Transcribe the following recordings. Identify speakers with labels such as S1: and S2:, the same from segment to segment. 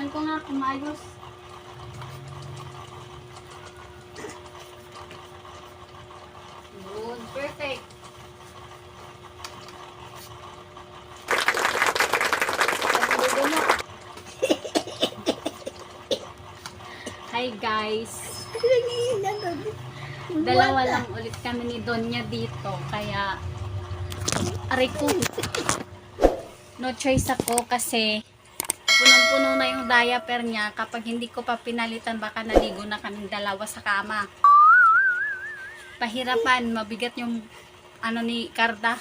S1: Tingnan ko nga kung maayos. Good, perfect. Hi guys. Dalawa lang ulit kami ni Donya dito. Kaya, aray ko. No choice ako kasi punong-puno na yung diaper niya. Kapag hindi ko pa pinalitan, baka naligo na kaming dalawa sa kama. Pahirapan, mabigat yung ano ni Carda.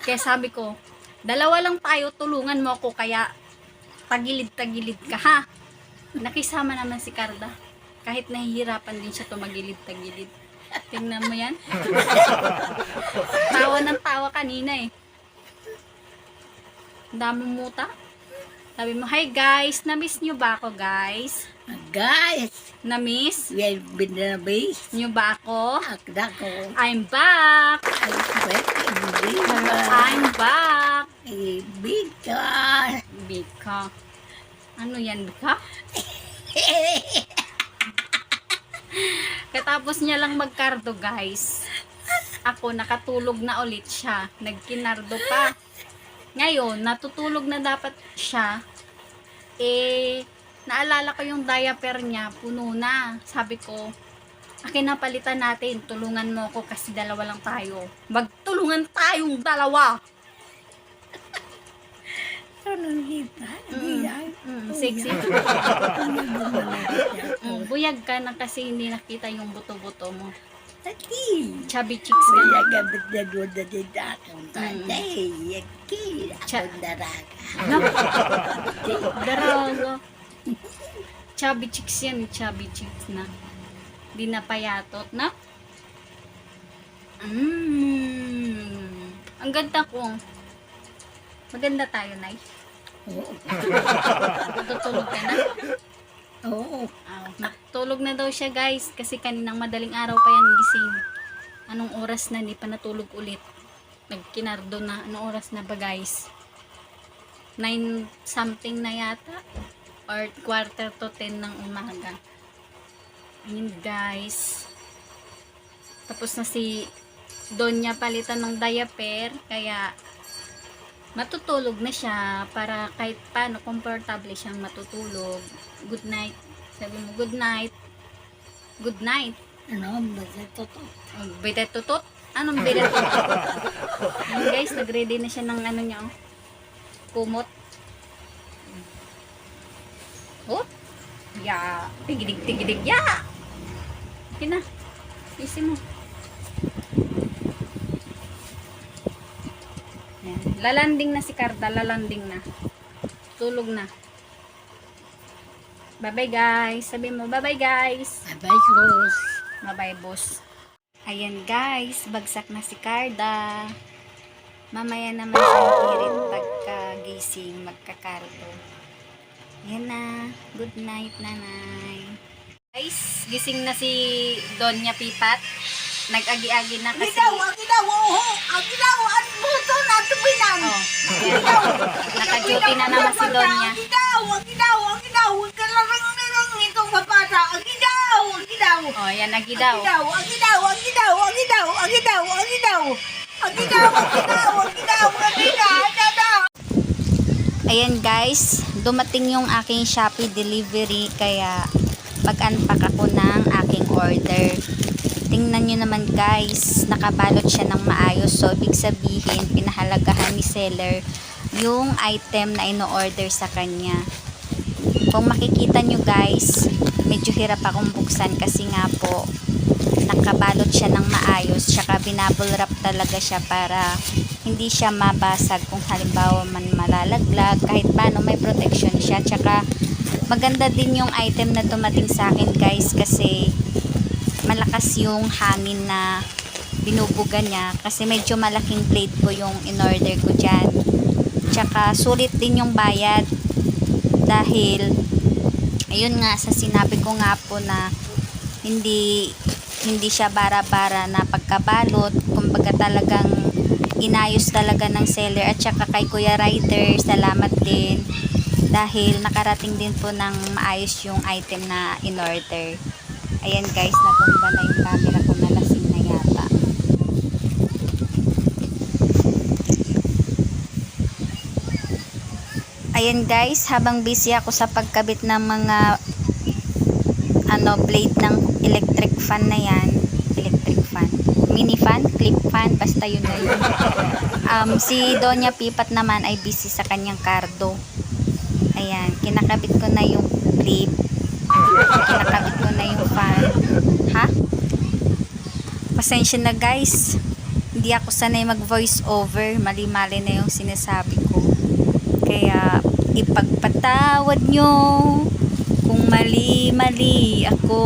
S1: Kaya sabi ko, dalawa lang tayo, tulungan mo ako, kaya tagilid-tagilid ka ha. Nakisama naman si Carda. Kahit nahihirapan din siya tumagilid-tagilid. Tingnan mo yan. Tawa ng tawa kanina eh. Dami muta. Sabi mo, hi guys, na-miss nyo ba ako guys?
S2: Guys,
S1: Na-miss
S2: we have been the base.
S1: nyo ba ako?
S2: Ako.
S1: I'm back! I'm back!
S2: Because
S1: Bika. Ano yan, Bika? Katapos niya lang magkardo, guys. Ako, nakatulog na ulit siya. Nagkinardo pa. Ngayon, natutulog na dapat siya. Naalala ko yung diaper niya, puno na. Sabi ko, akin na palitan natin. Tulungan mo ako kasi dalawa lang tayo. Magtulungan tayong dalawa. Sexy. Buyag ka na kasi hindi nakita yung buto-buto mo. Chubby cheeks ka na. Daraga. Chubby cheeks yan. Chubby cheeks na. Di na payatot na. Ang ganda ko. Maganda tayo, Nay.
S2: Oo.
S1: Matutulog ka na?
S2: Oo.
S1: Matulog na daw siya, guys. Kasi kaninang madaling araw pa yan gising. Anong oras na? Hindi pa natulog ulit. Nagkinardo na. Anong oras na ba, guys? 9 something na yata. Or quarter to 10 ng umaga. Ayun, guys. Tapos na si Donya palitan ng diaper. Kaya matutulog na siya para kahit paano komportable siyang matutulog. Good night. Sabi mo, good night. Good night.
S2: Ano? Basta totoo.
S1: Bida tutot? Anong bida tutot? Ayun guys, nag-ready na siya ng ano niya. Oh. Kumot. Oh. Ya. Tigidig-tigidig. Ya. Okay na. Isi mo. Ayan. Lalanding na si Carda. Lalanding na. Tulog na. Bye-bye guys. Sabi mo, bye-bye guys.
S2: Bye-bye, boss.
S1: Bye-bye boss. Ayan guys. Bagsak na si Carda. Mamaya naman siya hirit pagkagising magkakarto. Ayan na. Good night, nanay. Guys, gising na si Donya Pipat. Nag-agi-agi na kasi.
S2: Ang buto na tubinan.
S1: Oh, ayan. Naka-duty na naman si Donya.
S2: Huwag ka lang itong mapata.
S1: Oh, ayan, nagidaw. Ayan guys, dumating yung aking Shopee delivery kaya mag-unpack ako ng aking order. Tingnan nyo naman guys, nakabalot siya ng maayos. So, ibig sabihin, pinahalagahan ni seller yung item na ino-order sa kanya. Kung makikita nyo guys, medyo hirap akong buksan kasi nga po, nakabalot siya ng maayos. Tsaka binabble wrap talaga siya para hindi siya mabasag kung halimbawa man malalaglag. Kahit paano may protection siya. Tsaka maganda din yung item na dumating sa akin guys kasi malakas yung hangin na binubuga niya kasi medyo malaking plate po yung in-order ko dyan. Tsaka sulit din yung bayad dahil ayun nga sa sinabi ko nga po na hindi siya bara-bara na pagkabalot, kumbaga talagang inayos talaga ng seller, at saka kay Kuya Ryder, salamat din dahil nakarating din po ng maayos yung item na in order. Ayan guys, natumba na yung camera ko, nalasing na yata. Ayan guys, habang busy ako sa pagkabit ng mga blade ng electric fan na yan, electric fan, mini fan, clip fan, basta yun na yun. Si Doña Pipat naman ay busy sa kanyang kardo. Ayan, kinakabit ko na yung clip, kinakabit ko na yung fan. Ha? Pasensya na guys, hindi ako sanay mag voice over, mali-mali na yung sinasabi ko. Kaya ipagpatawad nyo kung mali-mali ako.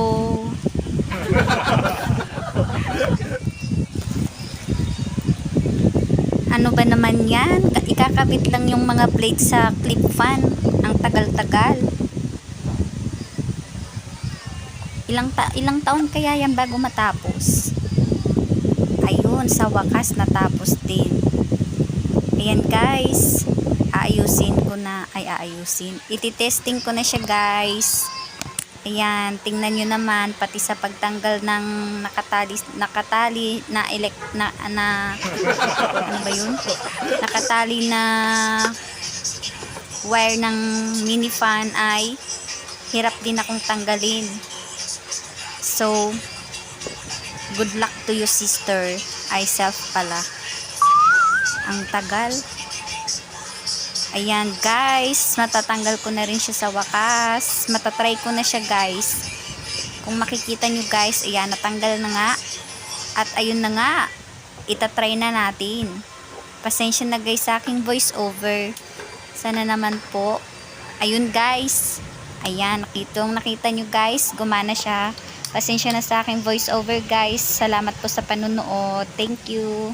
S1: Ano ba naman yan? Ikakabit lang yung mga blade sa clip fan. Ang tagal-tagal. Ilang taon kaya yan bago matapos? Ayun, sa wakas natapos din. Ayan guys, ititesting ko na siya guys. Ayan, tingnan nyo naman, pati sa pagtanggal ng nakatali na ano ba yun? Nakatali na wire ng mini fan ay hirap din akong tanggalin. So, good luck to you sister. Ay self pala. Ang tagal. Ayan guys, matatanggal ko na rin siya sa wakas. Matatry ko na siya guys. Kung makikita nyo guys, ayan, natanggal na nga. At ayun na nga, itatry na natin. Pasensya na guys sa aking voice over. Sana naman po. Ayun guys. Ayan, nakita nyo guys, gumana siya. Pasensya na sa aking voice over guys. Salamat po sa panunood. Thank you.